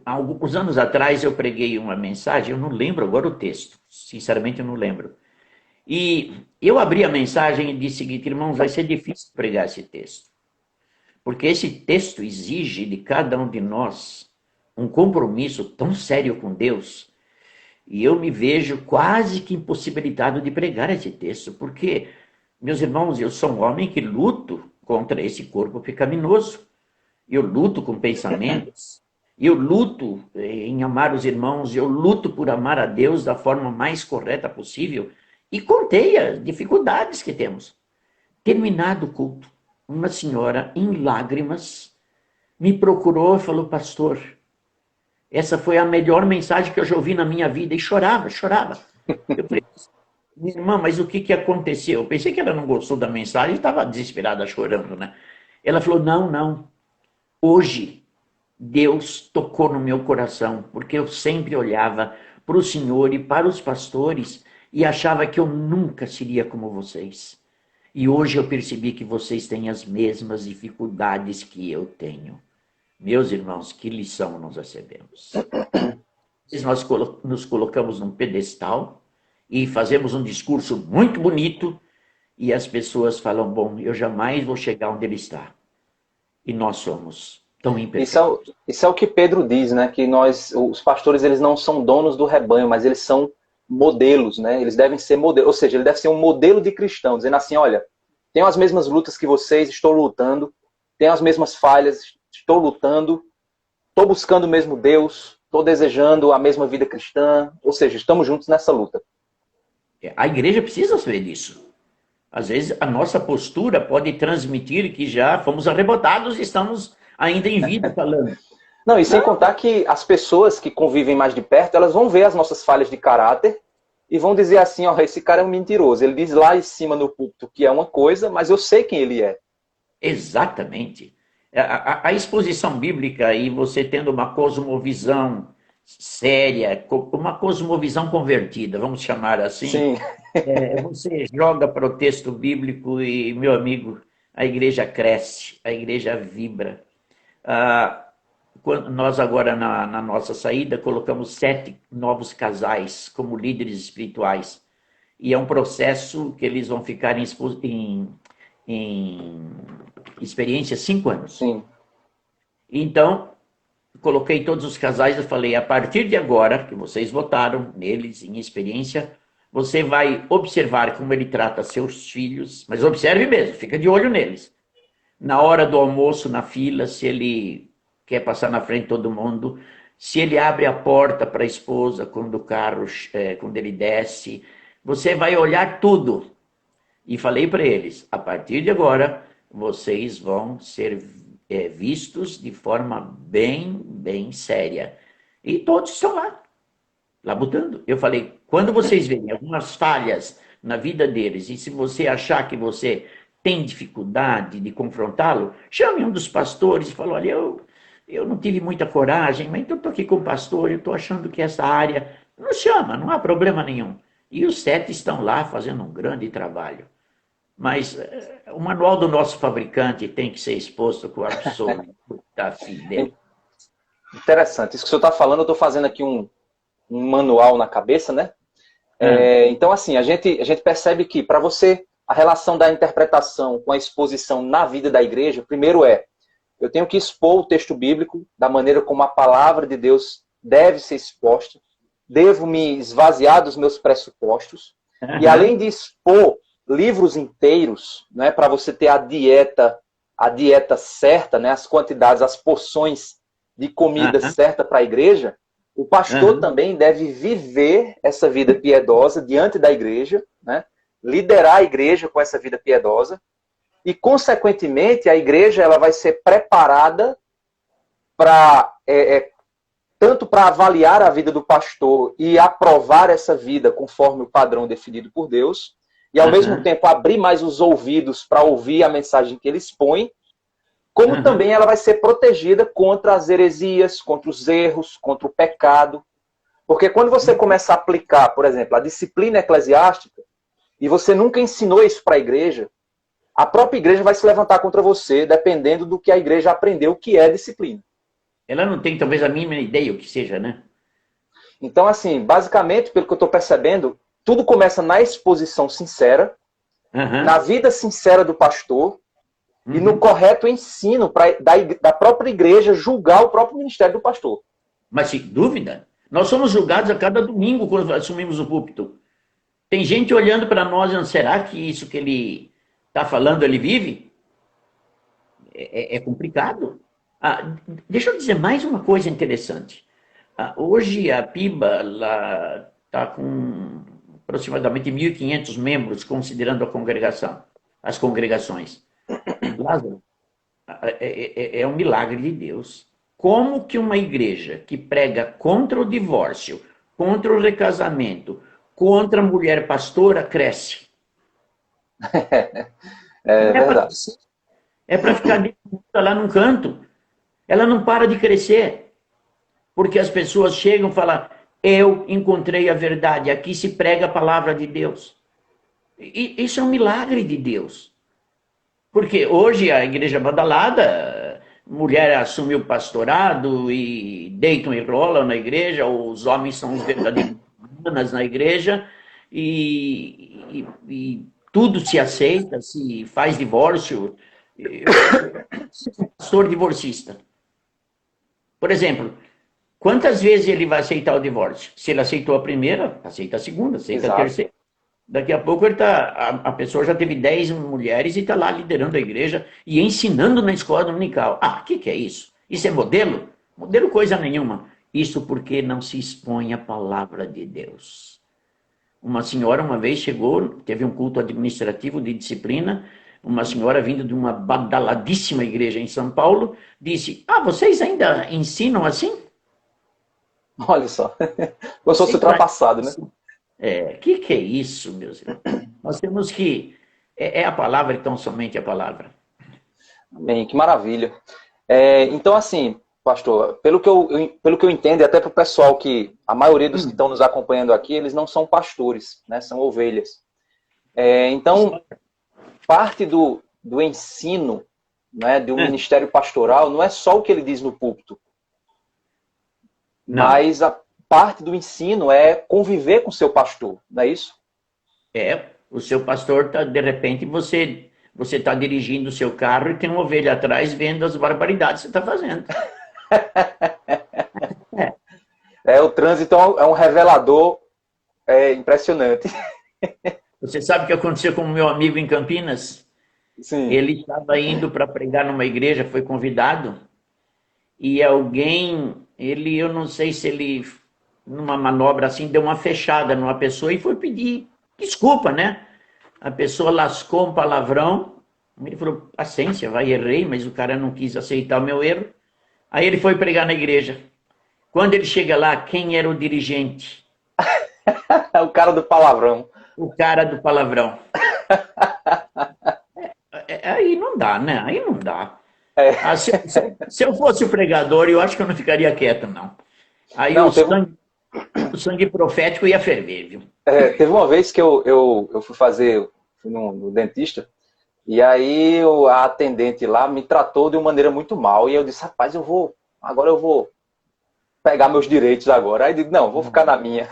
Há alguns anos atrás, eu preguei uma mensagem, eu não lembro agora o texto. Sinceramente, eu não lembro. E eu abri a mensagem e disse o seguinte, irmãos, vai ser difícil pregar esse texto. Porque esse texto exige de cada um de nós um compromisso tão sério com Deus. E eu me vejo quase que impossibilitado de pregar esse texto. Porque, meus irmãos, eu sou um homem que luto contra esse corpo pecaminoso. Eu luto com pensamentos. Eu luto em amar os irmãos. Eu luto por amar a Deus da forma mais correta possível. E contei as dificuldades que temos. Terminado o culto, uma senhora em lágrimas me procurou e falou, pastor, essa foi a melhor mensagem que eu já ouvi na minha vida. E chorava. Eu falei, minha irmã, mas o que aconteceu? Eu pensei que ela não gostou da mensagem e estava desesperada, chorando, né? Ela falou, não. Hoje, Deus tocou no meu coração, porque eu sempre olhava para o Senhor e para os pastores e achava que eu nunca seria como vocês. E hoje eu percebi que vocês têm as mesmas dificuldades que eu tenho. Meus irmãos, que lição nós recebemos. Nós nos colocamos num pedestal e fazemos um discurso muito bonito e as pessoas falam, bom, eu jamais vou chegar onde ele está. E nós somos tão imperfeitos. Isso é o que Pedro diz, né? Que nós, os pastores, eles não são donos do rebanho, mas eles são modelos, né? Eles devem ser modelos, ou seja, ele deve ser um modelo de cristão, dizendo assim, olha, tenho as mesmas lutas que vocês, estou lutando, tenho as mesmas falhas, estou lutando, estou buscando o mesmo Deus, estou desejando a mesma vida cristã, ou seja, estamos juntos nessa luta. A igreja precisa saber disso. Às vezes a nossa postura pode transmitir que já fomos arrebatados e estamos ainda em vida falando. Não, e sem contar que as pessoas que convivem mais de perto, elas vão ver as nossas falhas de caráter e vão dizer assim, ó, esse cara é um mentiroso. Ele diz lá em cima no púlpito que é uma coisa, mas eu sei quem ele é. Exatamente. A exposição bíblica e você tendo uma cosmovisão séria, uma cosmovisão convertida, vamos chamar assim. Sim. Você joga para o texto bíblico e, meu amigo, a igreja cresce, a igreja vibra. Nós agora, na nossa saída, colocamos 7 novos casais como líderes espirituais. E é um processo que eles vão ficar em experiência 5 anos. Sim. Então, coloquei todos os casais e falei, a partir de agora, que vocês votaram neles em experiência, você vai observar como ele trata seus filhos, mas observe mesmo, fica de olho neles. Na hora do almoço, na fila, se ele quer passar na frente de todo mundo, se ele abre a porta para a esposa quando o carro, quando ele desce, você vai olhar tudo. E falei para eles, a partir de agora, vocês vão ser vistos de forma bem séria. E todos estão lá labutando. Eu falei, quando vocês verem algumas falhas na vida deles, e se você achar que você tem dificuldade de confrontá-lo, chame um dos pastores e fale, olha, eu não tive muita coragem, mas então eu estou aqui com o pastor, eu estou achando que essa área... Nos chama, não há problema nenhum. E os 7 estão lá fazendo um grande trabalho. Mas o manual do nosso fabricante tem que ser exposto com absoluta fidelidade. Interessante. Isso que o senhor está falando, eu estou fazendo aqui um manual na cabeça, né? Então, assim, a gente percebe que para você, a relação da interpretação com a exposição na vida da igreja, primeiro eu tenho que expor o texto bíblico da maneira como a palavra de Deus deve ser exposta, devo me esvaziar dos meus pressupostos, e além de expor livros inteiros, né, para você ter a dieta certa, né, as quantidades, as porções de comida certa para a igreja, o pastor também deve viver essa vida piedosa diante da igreja, né, liderar a igreja com essa vida piedosa, e, consequentemente, a igreja ela vai ser preparada para tanto para avaliar a vida do pastor e aprovar essa vida conforme o padrão definido por Deus, e ao mesmo tempo abrir mais os ouvidos para ouvir a mensagem que ele expõe, como também ela vai ser protegida contra as heresias, contra os erros, contra o pecado. Porque quando você começa a aplicar, por exemplo, a disciplina eclesiástica, e você nunca ensinou isso para a igreja, a própria igreja vai se levantar contra você, dependendo do que a igreja aprendeu que é disciplina. Ela não tem talvez a mínima ideia o que seja, né? Então, assim, basicamente, pelo que eu estou percebendo, tudo começa na exposição sincera, na vida sincera do pastor, e no correto ensino da própria igreja julgar o próprio ministério do pastor. Mas sem dúvida, nós somos julgados a cada domingo quando assumimos o púlpito. Tem gente olhando para nós e dizendo, será que isso que ele está falando ele vive? É complicado. Deixa eu dizer mais uma coisa interessante. Hoje a PIBA está com aproximadamente 1.500 membros, considerando a congregação, as congregações. Lázaro, é um milagre de Deus. Como que uma igreja que prega contra o divórcio, contra o recasamento, contra a mulher pastora, cresce? É verdade. É para ficar lá num canto. Ela não para de crescer. Porque as pessoas chegam e falam, eu encontrei a verdade, aqui se prega a palavra de Deus. E isso é um milagre de Deus. Porque hoje a igreja badalada, mulher assume o pastorado e deitam e rolam na igreja, os homens são os verdadeiros manas na igreja, e tudo se aceita, se faz divórcio. Pastor divorcista. Por exemplo, quantas vezes ele vai aceitar o divórcio? Se ele aceitou a primeira, aceita a segunda, aceita a terceira. Daqui a pouco a pessoa já teve 10 mulheres e está lá liderando a igreja e ensinando na escola dominical. O que é isso? Isso é modelo? Modelo coisa nenhuma. Isso porque não se expõe à palavra de Deus. Uma senhora uma vez chegou, teve um culto administrativo de disciplina, uma senhora vinda de uma badaladíssima igreja em São Paulo, disse, vocês ainda ensinam assim? Olha só, como se fosse ultrapassado, né? Que é isso, meus irmãos? Nós temos que... É a palavra, então, somente a palavra. Bem, que maravilha. Então, assim, pastor, pelo que eu entendo, e até para o pessoal que, a maioria dos que estão nos acompanhando aqui, eles não são pastores, né? São ovelhas. Então, parte do ensino, né, do ministério pastoral não é só o que ele diz no púlpito, mas a parte do ensino é conviver com o seu pastor, não é isso? O seu pastor, de repente, você está dirigindo o seu carro e tem uma ovelha atrás vendo as barbaridades que você está fazendo. O trânsito é um revelador impressionante. Você sabe o que aconteceu com o meu amigo em Campinas? Sim. Ele estava indo para pregar numa igreja, foi convidado, e alguém, eu não sei se ele, numa manobra assim, deu uma fechada numa pessoa e foi pedir desculpa, né? A pessoa lascou um palavrão, ele falou, paciência, errei, mas o cara não quis aceitar o meu erro. Aí ele foi pregar na igreja. Quando ele chega lá, quem era o dirigente? O cara do palavrão. O cara do palavrão. Aí não dá, né? Aí não dá. Se eu fosse o pregador, eu acho que eu não ficaria quieto, não. Aí não, o sangue profético ia ferver, viu? Teve uma vez que eu fui no dentista, e aí a atendente lá me tratou de uma maneira muito mal, e eu disse, rapaz, agora eu vou pegar meus direitos agora. Aí eu digo, não, vou ficar na minha.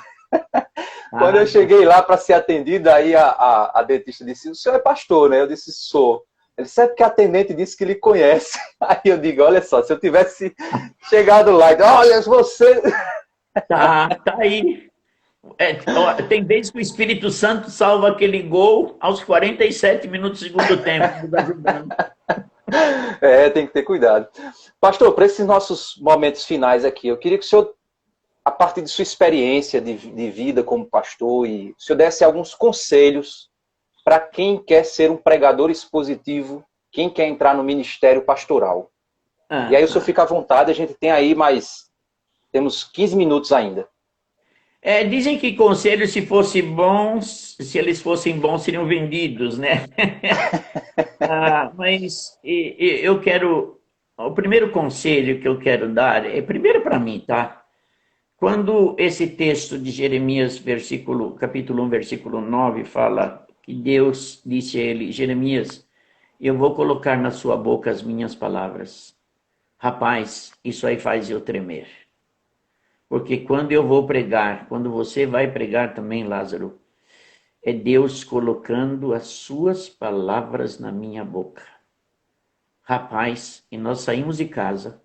Quando eu cheguei lá para ser atendido, aí a dentista disse, o senhor é pastor, né? Eu disse, sou. Ele disse, porque a atendente disse que lhe conhece. Aí eu digo, olha só, se eu tivesse chegado lá e disse, olha, você... Tá aí. Tem vezes que o Espírito Santo salva aquele gol aos 47 minutos do segundo tempo. Tem que ter cuidado. Pastor, para esses nossos momentos finais aqui, eu queria que o senhor, a partir de sua experiência de vida como pastor, e o senhor desse alguns conselhos para quem quer ser um pregador expositivo, quem quer entrar no ministério pastoral. E aí o senhor fica à vontade, a gente tem aí temos 15 minutos ainda. Dizem que conselhos, se eles fossem bons, seriam vendidos, né? Mas o primeiro conselho que eu quero dar é primeiro para mim, tá? Quando esse texto de Jeremias, capítulo 1, versículo 9, fala que Deus disse a ele, Jeremias, eu vou colocar na sua boca as minhas palavras. Rapaz, isso aí faz eu tremer. Porque quando eu vou pregar, quando você vai pregar também, Lázaro, é Deus colocando as suas palavras na minha boca. Rapaz, e nós saímos de casa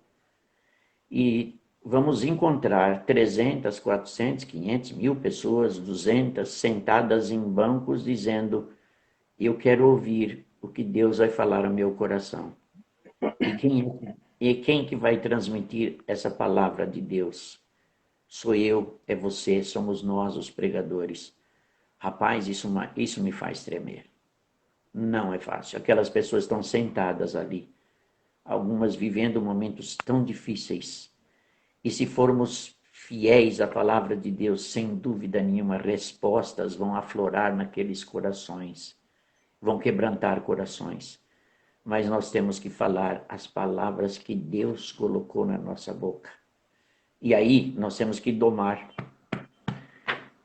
e vamos encontrar 300, 400, 500, 1000 pessoas, 200, sentadas em bancos dizendo, eu quero ouvir o que Deus vai falar ao meu coração. E quem que vai transmitir essa palavra de Deus? Sou eu, é você, somos nós os pregadores. Rapaz, isso me faz tremer. Não é fácil. Aquelas pessoas estão sentadas ali, algumas vivendo momentos tão difíceis. E se formos fiéis à palavra de Deus, sem dúvida nenhuma, respostas vão aflorar naqueles corações, vão quebrantar corações. Mas nós temos que falar as palavras que Deus colocou na nossa boca. E aí nós temos que domar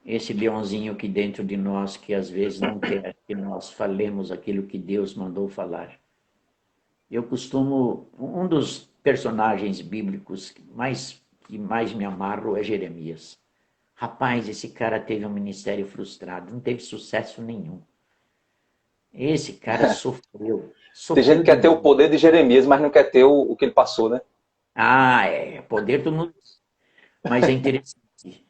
esse leãozinho aqui dentro de nós, que às vezes não quer que nós falemos aquilo que Deus mandou falar. Um dos personagens bíblicos que mais me amarro é Jeremias. Rapaz, esse cara teve um ministério frustrado, não teve sucesso nenhum. Esse cara sofreu. Tem gente que quer ter o poder de Jeremias, mas não quer ter o que ele passou, né? Poder todo mundo. Mas é interessante.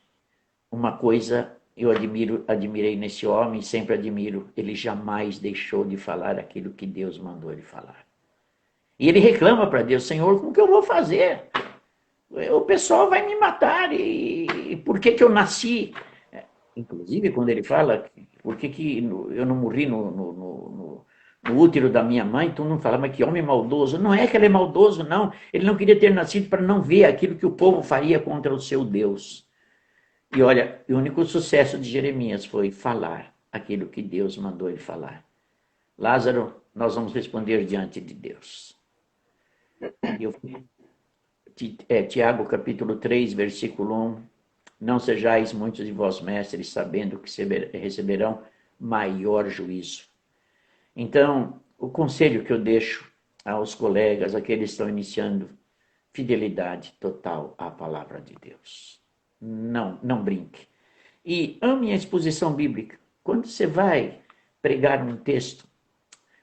Uma coisa eu admirei nesse homem, sempre admiro, ele jamais deixou de falar aquilo que Deus mandou ele falar. E ele reclama para Deus, Senhor, como que eu vou fazer? o pessoal vai me matar, e por que que eu nasci? Inclusive, quando ele fala, por que que eu não morri no útero da minha mãe, tu não fala, mas que homem maldoso. Não é que ele é maldoso, não. Ele não queria ter nascido para não ver aquilo que o povo faria contra o seu Deus. E olha, o único sucesso de Jeremias foi falar aquilo que Deus mandou ele falar. Lázaro, nós vamos responder diante de Deus. Eu, Tiago capítulo 3, versículo 1. Não sejais muitos de vós mestres, sabendo que receberão maior juízo. Então, o conselho que eu deixo aos colegas, aqueles que estão iniciando, fidelidade total à palavra de Deus. Não brinque. E ame a exposição bíblica. Quando você vai pregar um texto,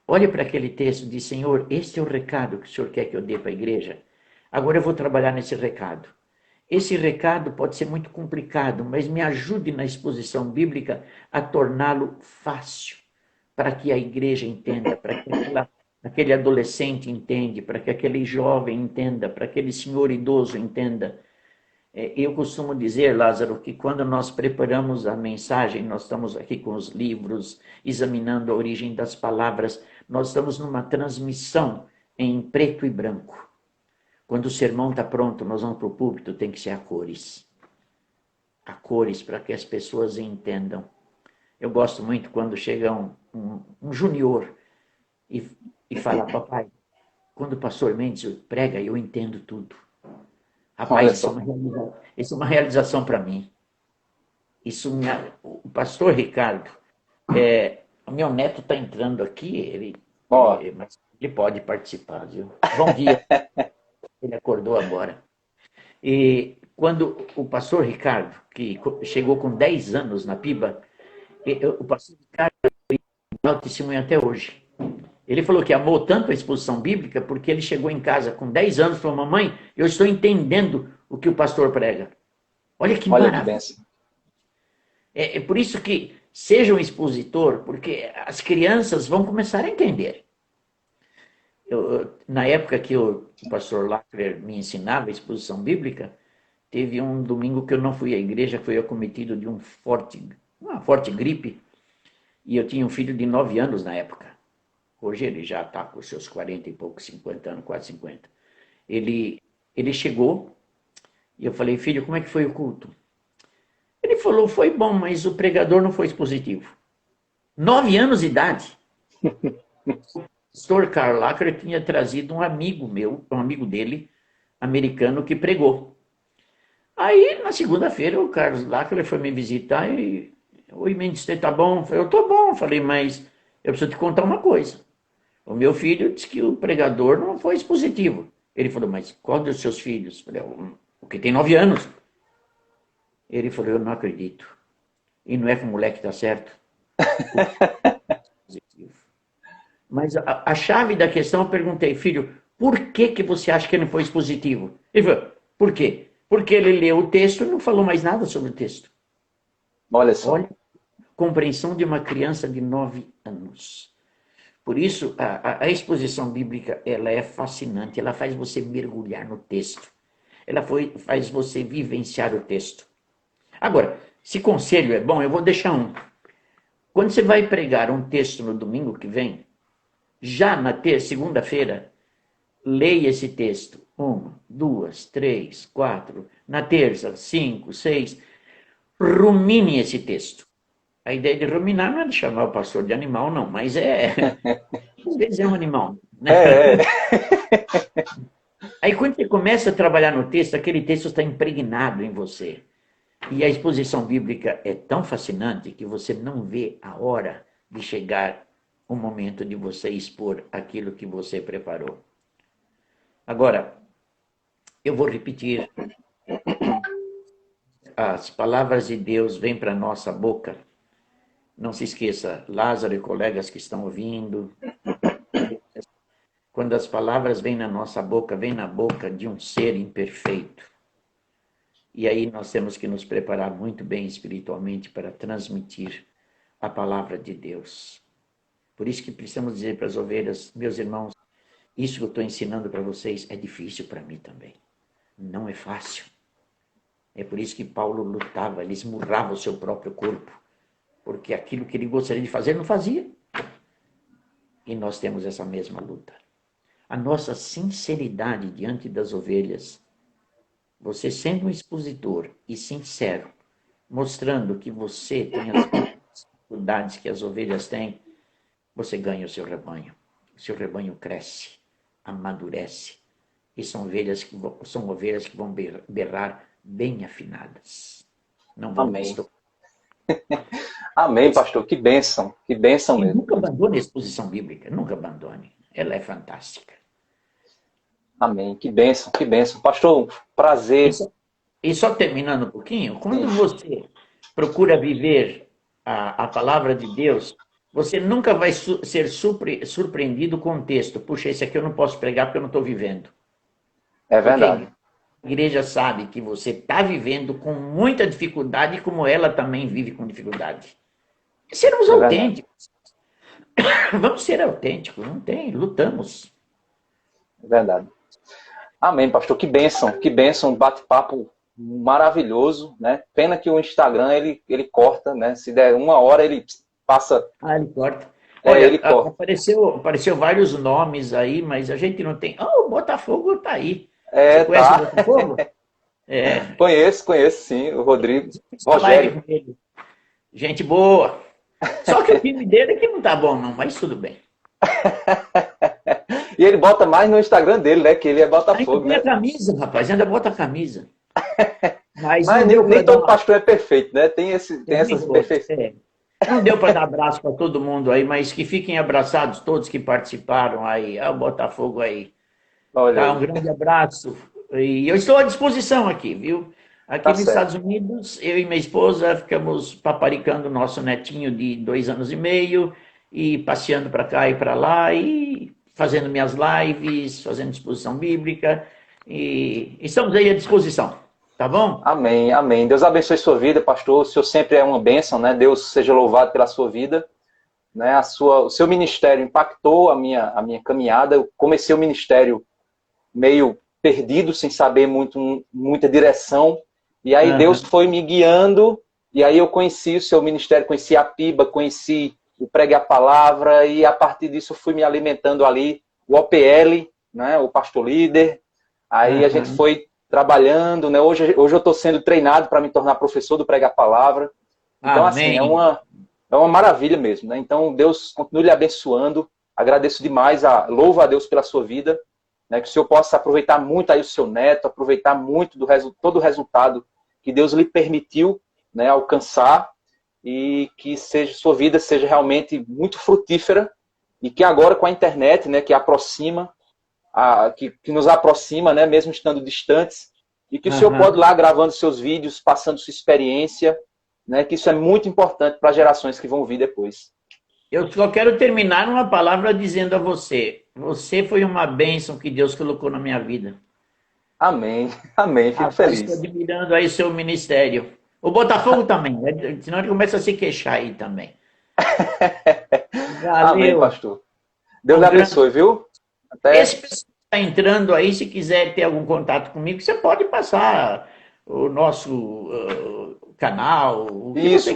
olhe para aquele texto e diz, Senhor, este é o recado que o Senhor quer que eu dê para a igreja. Agora eu vou trabalhar nesse recado. Esse recado pode ser muito complicado, mas me ajude na exposição bíblica a torná-lo fácil, para que a igreja entenda, para que aquele adolescente entenda, para que aquele jovem entenda, para aquele senhor idoso entenda. Eu costumo dizer, Lázaro, que quando nós preparamos a mensagem, nós estamos aqui com os livros, examinando a origem das palavras, nós estamos numa transmissão em preto e branco. Quando o sermão está pronto, nós vamos para o púlpito, tem que ser a cores. A cores, para que as pessoas entendam. Eu gosto muito quando chega um junior e fala, papai, quando o pastor Mendes prega, eu entendo tudo. Rapaz, isso é uma realização para mim. O pastor Ricardo, o meu neto está entrando aqui, mas ele pode participar, viu? Bom dia. Ele acordou agora. E quando o pastor Ricardo, que chegou com 10 anos na PIBA, o pastor Ricardo dá o testemunho até hoje. Ele falou que amou tanto a exposição bíblica porque ele chegou em casa com 10 anos e falou, mamãe, eu estou entendendo o que o pastor prega. Olha que maravilha. É por isso que seja um expositor, porque as crianças vão começar a entender. Na época que o pastor Lackler me ensinava a exposição bíblica, teve um domingo que eu não fui à igreja, fui acometido de uma forte gripe, e eu tinha um filho de 9 anos na época. Hoje ele já está com seus 40 e poucos, 50 anos, quase 50. Ele chegou, e eu falei, filho, como é que foi o culto? Ele falou, foi bom, mas o pregador não foi expositivo. 9 anos de idade. O pastor Karl Lacker tinha trazido um amigo meu, um amigo dele, americano, que pregou. Aí, na segunda-feira, o Carlos Lacker foi me visitar e... Oi, Mendes, você tá bom? Eu falei, eu tô bom. Eu falei, mas eu preciso te contar uma coisa. O meu filho disse que o pregador não foi expositivo. Ele falou, mas qual dos seus filhos? Eu falei, o que tem 9 anos. Ele falou, eu não acredito. E não é que o moleque tá certo. Mas a chave da questão, eu perguntei, filho, por que você acha que ele não foi expositivo? Ele falou, por quê? Porque ele leu o texto e não falou mais nada sobre o texto. Olha só. Olha, compreensão de uma criança de 9 anos. Por isso, a exposição bíblica, ela é fascinante, ela faz você mergulhar no texto. Ela faz você vivenciar o texto. Agora, se conselho é bom, eu vou deixar um. Quando você vai pregar um texto no domingo que vem, já na segunda-feira, leia esse texto. 1, 2, 3, 4. Na terça, 5, 6. Rumine esse texto. A ideia de ruminar não é de chamar o pastor de animal, não, mas às vezes é um animal. Né? Aí quando você começa a trabalhar no texto, aquele texto está impregnado em você. E a exposição bíblica é tão fascinante que você não vê a hora de chegar o momento de você expor aquilo que você preparou. Agora, eu vou repetir. As palavras de Deus vêm para a nossa boca. Não se esqueça, Lázaro e colegas que estão ouvindo. Quando as palavras vêm na nossa boca, vêm na boca de um ser imperfeito. E aí nós temos que nos preparar muito bem espiritualmente para transmitir a palavra de Deus. Por isso que precisamos dizer para as ovelhas, meus irmãos, isso que eu estou ensinando para vocês é difícil para mim também. não é fácil. É por isso que Paulo lutava, ele esmurrava o seu próprio corpo, porque aquilo que ele gostaria de fazer, não fazia. E nós temos essa mesma luta. A nossa sinceridade diante das ovelhas, você sendo um expositor e sincero, mostrando que você tem as dificuldades que as ovelhas têm, você ganha o seu rebanho. O seu rebanho cresce, amadurece. E são ovelhas que vão berrar bem afinadas. Não vão Amém. destoar. Amém, pastor. Que bênção E mesmo. nunca abandone a exposição bíblica, nunca abandone. Ela é fantástica. Amém. Que bênção, que bênção. Pastor, prazer. E só terminando um pouquinho, quando você procura viver a palavra de Deus, você nunca vai ser surpreendido com o texto. Puxa, esse aqui eu não posso pregar porque eu não estou vivendo. É verdade. Porque a igreja sabe que você está vivendo com muita dificuldade, como ela também vive com dificuldade. E sermos autênticos. Vamos ser autênticos, não tem, lutamos. É verdade. Amém, pastor. Que bênção, um bate-papo maravilhoso, né? Pena que o Instagram, ele corta, né? Se der 1 hora, ele passa... Ah, ele corta. Olha, ele corta. Apareceu vários nomes aí, mas a gente não tem... Ah, o Botafogo tá aí. Você conhece o Botafogo? Conheço sim, o Rodrigo. Rogério. Gente boa. Só que o time dele que não tá bom não, mas tudo bem. E ele bota mais no Instagram dele, né? Que ele é Botafogo, né? A camisa, rapaz, ainda bota a camisa. Mas nem todo pastor é perfeito, né? Tem essas imperfeições. Não deu para dar abraço para todo mundo aí, mas que fiquem abraçados todos que participaram aí. O Botafogo aí. Tá, um grande abraço. E eu estou à disposição aqui, viu? Aqui nos Estados Unidos, eu e minha esposa ficamos paparicando o nosso netinho de 2 anos e meio e passeando para cá e para lá e fazendo minhas lives, fazendo exposição bíblica e estamos aí à disposição, tá bom? Amém, amém. Deus abençoe sua vida, pastor. O senhor sempre é uma bênção, né? Deus seja louvado pela sua vida. Né? O seu ministério impactou a minha caminhada. Eu comecei o ministério meio perdido, sem saber muita direção. E aí Deus foi me guiando, e aí eu conheci o seu ministério, conheci a PIBA, conheci o Pregue a Palavra, e a partir disso eu fui me alimentando ali, o OPL, né, o Pastor Líder. Aí a gente foi trabalhando, né? Hoje eu estou sendo treinado para me tornar professor do Pregue a Palavra. Então, assim, é uma maravilha mesmo, né? Então, Deus continue lhe abençoando. Agradeço demais, louvo a Deus pela sua vida. Né, que o senhor possa aproveitar muito aí o seu neto, aproveitar muito todo o resultado que Deus lhe permitiu, né, alcançar, e que sua vida seja realmente muito frutífera, e que agora com a internet, né, que aproxima, que nos aproxima, né, mesmo estando distantes, e que o senhor pode ir lá gravando seus vídeos, passando sua experiência, né, que isso é muito importante para as gerações que vão vir depois. Eu só quero terminar uma palavra dizendo a você: você foi uma bênção que Deus colocou na minha vida. Amém, amém, fico feliz. Estou admirando aí seu ministério. O Botafogo também, né? Senão ele começa a se queixar aí também. Valeu. Amém, pastor. Deus lhe abençoe, viu? Esse pessoal que está entrando aí, se quiser ter algum contato comigo, você pode passar o nosso canal. Isso,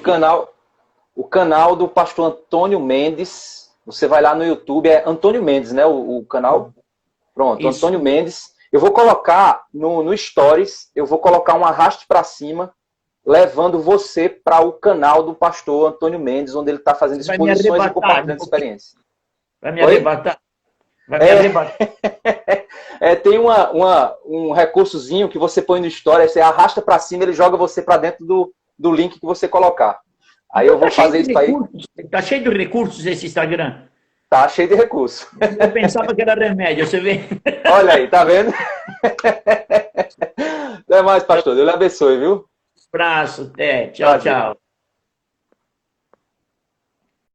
o canal do pastor Antônio Mendes. Você vai lá no YouTube, é Antônio Mendes, né? O canal. Pronto, isso. Antônio Mendes. Eu vou colocar no Stories, eu vou colocar um arraste para cima, levando você para o canal do pastor Antônio Mendes, onde ele está fazendo exposições e compartilhando experiência. Vai me arrebatar. Vai me arrebatar. Tem um recursozinho que você põe no Stories, você arrasta para cima, ele joga você para dentro do link que você colocar. Aí eu vou fazer isso aí. Tá cheio de recursos esse Instagram. Tá cheio de recursos. Eu pensava que era remédio, você vê? Olha aí, tá vendo? Até mais, pastor. Deus lhe abençoe, viu? Abraço, tchau, tchau.